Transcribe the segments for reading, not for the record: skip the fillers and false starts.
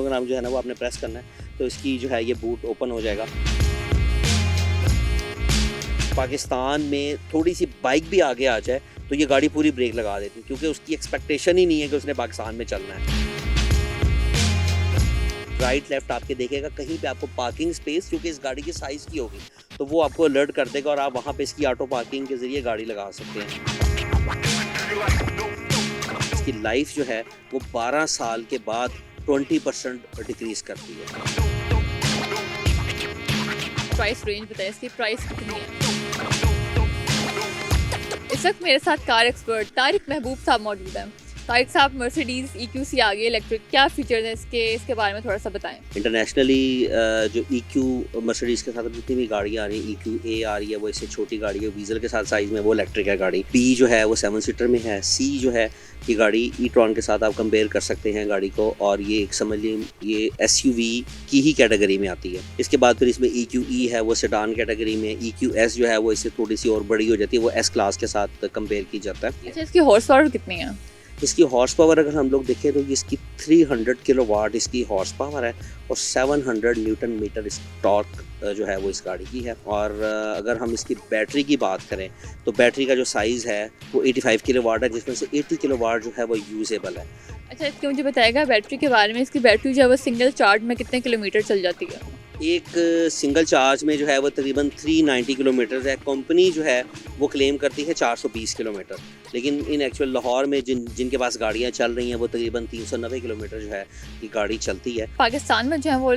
नाम जो है ना वो आपने प्रेस करना है तो इसकी जो है ये बूट ओपन हो जाएगा। पाकिस्तान में थोड़ी सी बाइक भी आगे आ जाए तो ये गाड़ी पूरी ब्रेक लगा देती, क्योंकि उसकी एक्सपेक्टेशन ही नहीं है कि उसने पाकिस्तान में चलना है। राइट लेफ्ट आपके देखेगा, कहीं पे आपको पार्किंग स्पेस क्योंकि इस गाड़ी की साइज़ की होगी तो वो आपको अलर्ट कर देगा और आप वहाँ पे इसकी ऑटो पार्किंग के ज़रिए गाड़ी लगा सकते हैं। इसकी लाइफ जो है वो 12 साल के बाद 20% डिक्रीज़ करती है। प्राइस रेंज बताएं, इसकी प्राइस कितनी है? इस वक्त मेरे साथ कार एक्सपर्ट तारिक महबूब साहब मौजूद हैं। तारिक साहब, मर्सिडीज़ EQC आ गई इलेक्ट्रिक, क्या फीचर्स हैं इसके बारे में थोड़ा सा बताएं। इंटरनेशनली जो EQ मर्सिडीज़ के साथ जितनी भी गाड़ियाँ आ रही हैं, EQA आ रही है वो इससे छोटी गाड़ी है, डीजल के साथ साइज़ में वो इलेक्ट्रिक है गाड़ी। P जो है वो 7 सीटर में है। C जो है ये गाड़ी e-tron के साथ आप कंपेयर कर सकते हैं गाड़ी को, और ये एक समझ लीजिए ये SUV की ही कैटेगरी में आती है। इसके बाद फिर इसमें EQE है वो सेडान कैटेगरी में, EQS जो है वो इससे थोड़ी सी और बड़ी हो जाती है, वो S क्लास के साथ कंपेयर की जाता है। अच्छा, इसकी हॉर्स पावर कितनी है? इसकी हॉर्स पावर अगर हम लोग देखें तो इसकी 300 किलोवाट इसकी हॉर्स पावर है और 700 न्यूटन मीटर इस टॉर्क जो है वो इस गाड़ी की है। और अगर हम इसकी बैटरी की बात करें तो बैटरी का जो साइज़ है वो 85 किलोवाट है, जिसमें से 80 किलोवाट जो है वो यूजेबल है। अच्छा, इसके मुझे बताएगा बैटरी के बारे में, इसकी बैटरी जो है वो सिंगल चार्ज में कितने किलोमीटर चल जाती है? एक सिंगल चार्ज में जो है वो तकरीबन 390 किलोमीटर है। कंपनी जो है वो क्लेम करती है 420 किलोमीटर, लेकिन इन एक्चुअल लाहौर में जिनके पास गाड़ियाँ चल रही हैं वो तकरीबन 390 किलोमीटर जो है ये गाड़ी चलती है। पाकिस्तान में जो है वो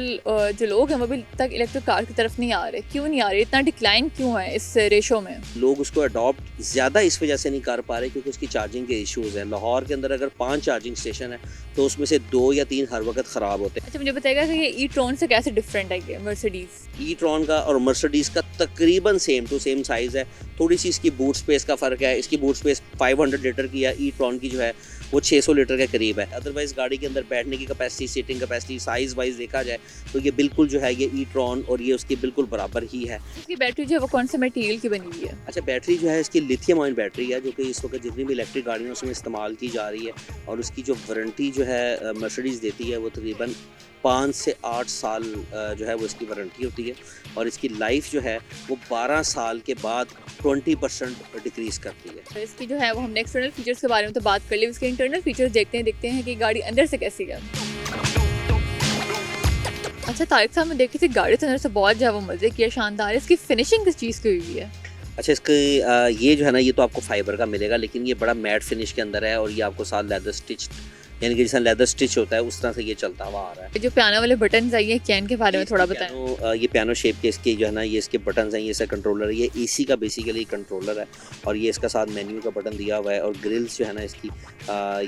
जो लोग हैं वो अभी तक इलेक्ट्रिक कार की तरफ नहीं आ रहे, क्यों नहीं आ रहे? इतना डिक्लाइन क्यों है इस रेशो में? लोग उसको अडॉप्ट ज़्यादा इस वजह से नहीं कर पा रहे क्योंकि उसकी चार्जिंग के इश्यूज़ हैं। लाहौर के अंदर अगर 5 चार्जिंग स्टेशन है तो उसमें से 2 या 3 हर वक्त ख़राब होते हैं। अच्छा, मुझे बताएगा कि ये e-tron से कैसे डिफरेंट है ये मर्सिडीज़? e-tron का और मर्सिडीज़ का तकरीबन सेम टू सेम साइज़ है, थोड़ी सी इसकी बूट स्पेस का फ़र्क है। इसकी बूट स्पेस 500 लीटर की है, e-tron की जो है वो 600 लीटर के करीब है। अदरवाइज़ गाड़ी के अंदर बैठने की capacity, seating capacity, size wise देखा जाए तो ये बिल्कुल जो है ये e-tron और ये उसकी बिल्कुल बराबर ही है। इसकी बैटरी जो है वो कौन से मटेरियल की बनी हुई है? अच्छा, बैटरी जो है इसकी लिथियम आयन बैटरी है, जो कि इस वक्त जितनी भी इलेक्ट्रिक गाड़ियाँ हैं उसमें इस्तेमाल की जा रही है, और उसकी जो वारंटी जो है मर्सिडीज़ देती है वो तकरीबन 5 से 8 साल जो है वो इसकी वारंटी होती है, और इसकी लाइफ जो है वो 12 साल के बाद 20% डिक्रीज़ करती है। तो इसकी जो है वो हमने एक्सटर्नल फीचर्स के बारे में तो बात कर ली, इसके इंटरनल फीचर्स देखते हैं कि गाड़ी अंदर से कैसी है। अच्छा तारिक साहब, मैं देखी थी गाड़ी तो अंदर से बहुत जो है वो मज़े की है, शानदार है। इसकी फिनिशिंग किस चीज़ की हुई है? अच्छा, इसके ये जो है ना ये तो आपको फाइबर का मिलेगा, लेकिन ये बड़ा मैट फिनिश के अंदर है, और ये आपको साथ लेदर स्टिच, यानी कि जैसा लेदर स्टिच होता है उस तरह से ये चलता हुआ आ रहा है। जो पियानो वाले बटन है, ये कैन के बारे में थोड़ा बताएं। ये पियानो शेप के इसके जो है ना ये इसके बटन हैं, ये इसका कंट्रोलर है, ये AC का बेसिकली कंट्रोलर है, और ये इसका साथ मेन्यू का बटन दिया हुआ है, और ग्रिल्स जो है ना इसकी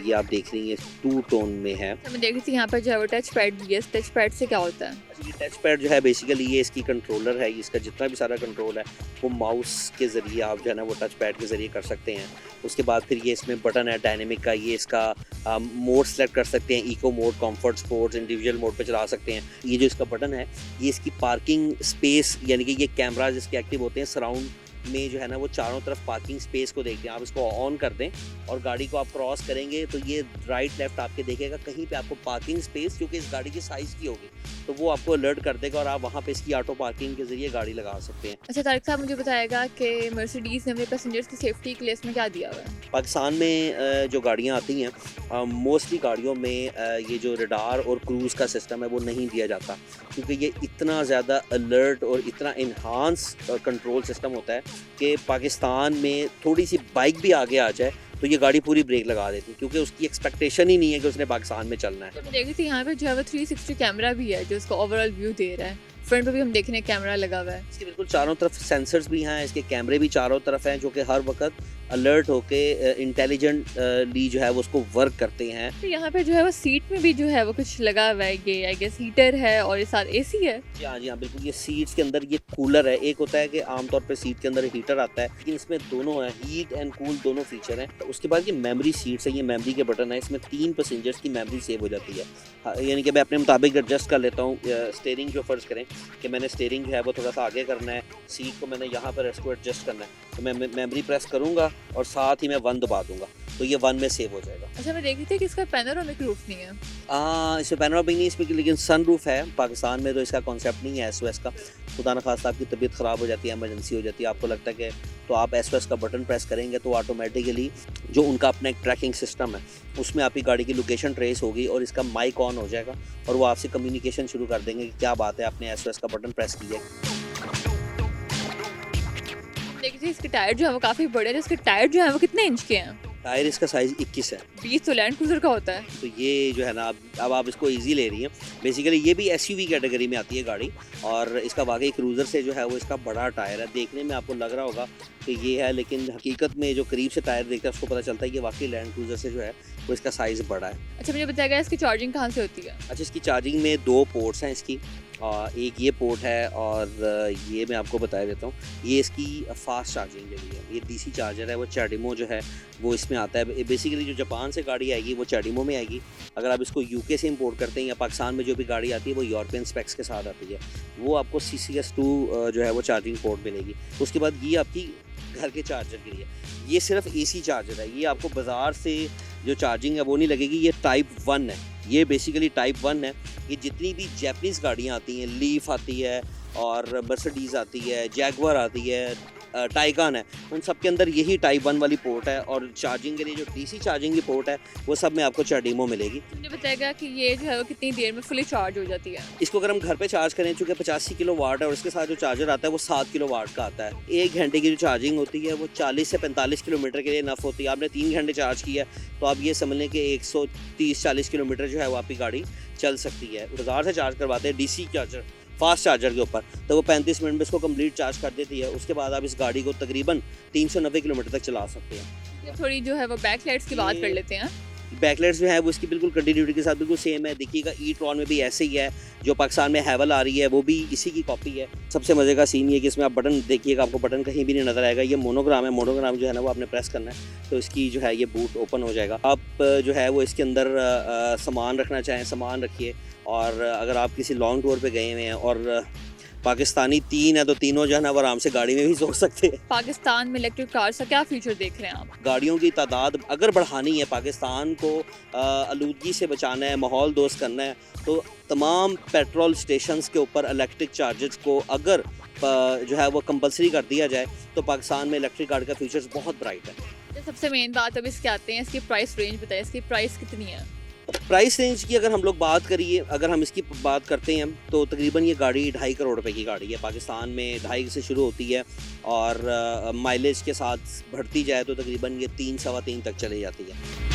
ये आप देख रही हैं 2 टोन में है। मैं देख रही थी यहाँ पर जो है वो टच पैड भी है। टच पैड से क्या होता है? ये टच पैड जो है बेसिकली ये इसकी कंट्रोलर है, इसका जितना भी सारा कंट्रोल है वो माउस के ज़रिए आप जो है ना वो टच पैड के ज़रिए कर सकते हैं। उसके बाद फिर ये इसमें बटन है डायनेमिक का, ये इसका मोड सेलेक्ट कर सकते हैं, eco mode, comfort, sports, individual mode पे चला सकते हैं। ये जो इसका बटन है ये इसकी पार्किंग स्पेस, यानी कि ये कैमरा जिसके एक्टिव होते हैं सराउंड में जो है ना वो चारों तरफ पार्किंग स्पेस को देखते हैं। आप इसको ऑन कर दें और गाड़ी को आप क्रॉस करेंगे तो ये राइट लेफ्ट आपके देखेगा, कहीं पे आपको पार्किंग स्पेस क्योंकि इस गाड़ी की साइज़ की होगी तो वो आपको अलर्ट कर देगा और आप वहाँ पे इसकी ऑटो पार्किंग के ज़रिए गाड़ी लगा सकते हैं। अच्छा तारिक साहब, मुझे बताएगा कि मर्सिडीज़ ने अपने पैसेंजर्स की सेफ्टी के लिए इसमें क्या दिया हुआ है? पाकिस्तान में जो गाड़ियाँ आती हैं मोस्टली गाड़ियों में ये जो रडार और क्रूज़ का सिस्टम है वो नहीं दिया जाता, क्योंकि ये इतना ज़्यादा अलर्ट और इतना इन्हांस कंट्रोल सिस्टम होता है कि पाकिस्तान में थोड़ी सी बाइक भी आगे आ जाए तो ये गाड़ी पूरी ब्रेक लगा देती है, क्योंकि उसकी एक्सपेक्टेशन ही नहीं है कि उसने पाकिस्तान में चलना है। तो मैं देख रही थी यहाँ पे जो है वो 360 कैमरा भी है जो इसको ओवरऑल व्यू दे रहा है। फ्रंट पे भी हम देख रहे हैं कैमरा लगा हुआ है। इसके बिल्कुल चारों तरफ सेंसर्स भी हैं, इसके कैमरे भी चारों तरफ हैं जो कि हर वक्त अलर्ट होके इंटेलिजेंटली जो है वो उसको वर्क करते हैं। तो यहाँ पे जो है वो सीट में भी जो है वो कुछ लगा हुआ है, ये आई गेस हीटर है और इस साथ AC है। जी हाँ बिल्कुल। ये सीट्स के अंदर ये कूलर है। एक होता है कि आमतौर पे सीट के अंदर हीटर आता है, लेकिन इसमें दोनों है, हीट एंड कूल दोनों फीचर हैं। तो उसके बाद ये मेमोरी सीट्स है, ये मेमोरी के बटन है, इसमें 3 पैसेंजर्स की मेमोरी सेव हो जाती है। यानी कि मैं अपने मुताबिक एडजस्ट कर लेता हूँ। स्टेयरिंग जो फ़र्ज़ करें कि मैंने स्टेयरिंग जो है वो थोड़ा सा आगे करना है, सीट को मैंने यहाँ पर इसको एडजस्ट करना है, तो मैं मेमोरी प्रेस करूँगा और साथ ही मैं 1 दबा दूँगा तो ये 1 में सेव हो जाएगा। अच्छा, मैं देख रही थी कि इसका पैनोरामिक रूफ नहीं है। इसमें पैनोरामिक नहीं, इसमें लेकिन सन रूफ है। पाकिस्तान में तो इसका कॉन्सेप्ट नहीं है SOS का। खुदा न खास्ता आपकी तबीयत ख़राब हो जाती है, इमरजेंसी हो जाती है, आपको लगता है कि तो आप SOS का बटन प्रेस करेंगे तो ऑटोमेटिकली जो उनका अपना एक ट्रैकिंग सिस्टम है उसमें आपकी गाड़ी की लोकेशन ट्रेस होगी और इसका माइक ऑन हो जाएगा और वो आपसे कम्युनिकेशन शुरू कर देंगे कि क्या बात है, आपने SOS का बटन प्रेस किया है। देखिए इसके टायर जो है वो काफ़ी बड़े हैं, इसके टायर जो है वो कितने इंच के हैं? टायर इसका साइज़ 21 है। 20 तो लैंड क्रूजर का होता है। तो ये जो है ना, अब आप इसको इजी ले रही हैं। बेसिकली ये भी SUV कैटेगरी में आती है गाड़ी और इसका वाकई क्रूज़र से जो है वो इसका बड़ा टायर है। देखने में आपको लग रहा होगा कि ये है, लेकिन हकीकत में जो करीब से टायर देखता है उसको पता चलता है कि वाकई लैंड क्रूज़र से जो है वो इसका साइज़ बड़ा है। अच्छा, मुझे बताया गया इसकी चार्जिंग कहाँ से होती है? अच्छा, इसकी चार्जिंग में 2 पोर्ट्स हैं इसकी। एक ये पोर्ट है और ये मैं आपको बता देता हूँ, ये इसकी फास्ट चार्जिंग के लिए है। ये DC चार्जर है, वो चैडिमो जो है वो इसमें आता है। बेसिकली जो जापान से गाड़ी आएगी वो चैडिमो में आएगी। अगर आप इसको UK से इंपोर्ट करते हैं या पाकिस्तान में जो भी गाड़ी आती है वो यूरोपियन स्पेक्स के साथ आती है। वो आपको CCS2 जो है वो चार्जिंग पोर्ट मिलेगी। उसके बाद ये आपकी घर के चार्जर के लिए, ये सिर्फ AC चार्जर है। ये आपको बाज़ार से जो चार्जिंग है वो नहीं लगेगी। ये टाइप 1 है, ये बेसिकली टाइप 1 है। ये जितनी भी जैपनीज़ गाड़ियाँ आती हैं, लीफ आती है और मर्सिडीज़ आती है, जैगवार आती है, टाइगान है, उन सब के अंदर यही टाइप 1 वाली पोर्ट है। और चार्जिंग के लिए जो DC चार्जिंग की पोर्ट है वो सब में आपको चैडिमो मिलेगी। मुझे बताएगा कि ये जो है वो कितनी देर में फुली चार्ज हो जाती है? इसको अगर हम घर पे चार्ज करें, चूँकि 85 किलोवाट है और इसके साथ जो चार्जर आता है वो 7 किलोवाट का आता है। 1 घंटे की जो चार्जिंग होती है वो 40 से 45 किलोमीटर के लिए इनफ होती है। आपने 3 घंटे चार्ज किया तो आप ये समझ लें कि 130-40 किलोमीटर जो है वो आपकी गाड़ी चल सकती है। बाज़ार से चार्ज करवाते हैं DC चार्जर, फास्ट चार्जर के ऊपर, तो वो 35 मिनट में इसको कंप्लीट चार्ज कर देती है। उसके बाद आप इस गाड़ी को तकरीबन 390 किलोमीटर तक चला सकते हैं। अब थोड़ी जो है वो बैक लाइट्स की बात कर लेते हैं। बैकलाइट्स जो है वो इसकी बिल्कुल कंटिन्यूटी के साथ बिल्कुल सेम है। देखिएगा E-Tron में भी ऐसे ही है। जो पाकिस्तान में हैवल आ रही है वो भी इसी की कॉपी है। सबसे मज़े का सीन ये कि इसमें आप बटन देखिएगा, आपको बटन कहीं भी नहीं नज़र आएगा। ये मोनोग्राम है, मोनोग्राम जो है ना वो आपने प्रेस करना है तो इसकी जो है ये बूट ओपन हो जाएगा। आप जो है वो इसके अंदर सामान रखना चाहें सामान रखिए। और अगर आप किसी लॉन्ग टूर पे गए हुए हैं और पाकिस्तानी 3 है तो तीनों जो है ना वो आराम से गाड़ी में भी सो सकते हैं। पाकिस्तान में इलेक्ट्रिक कार्स का क्या फीचर देख रहे हैं आप? गाड़ियों की तादाद अगर बढ़ानी है, पाकिस्तान को आलूदगी से बचाना है, माहौल दोस्त करना है, तो तमाम पेट्रोल स्टेशंस के ऊपर इलेक्ट्रिक चार्जर्स को अगर जो है वो कंपलसरी कर दिया जाए तो पाकिस्तान में इलेक्ट्रिक कार का फ्यूचर्स बहुत ब्राइट है। सबसे मेन बात अब इसके आते हैं, इसकी प्राइस रेंज बताइए, इसकी प्राइस कितनी है? प्राइस रेंज की अगर हम लोग बात करिए, अगर हम इसकी बात करते हैं तो तकरीबन ये गाड़ी 2.5 करोड़ रुपए की गाड़ी है। पाकिस्तान में 2.5 से शुरू होती है और माइलेज के साथ बढ़ती जाए तो तकरीबन ये 3 सवा 3 तक चली जाती है।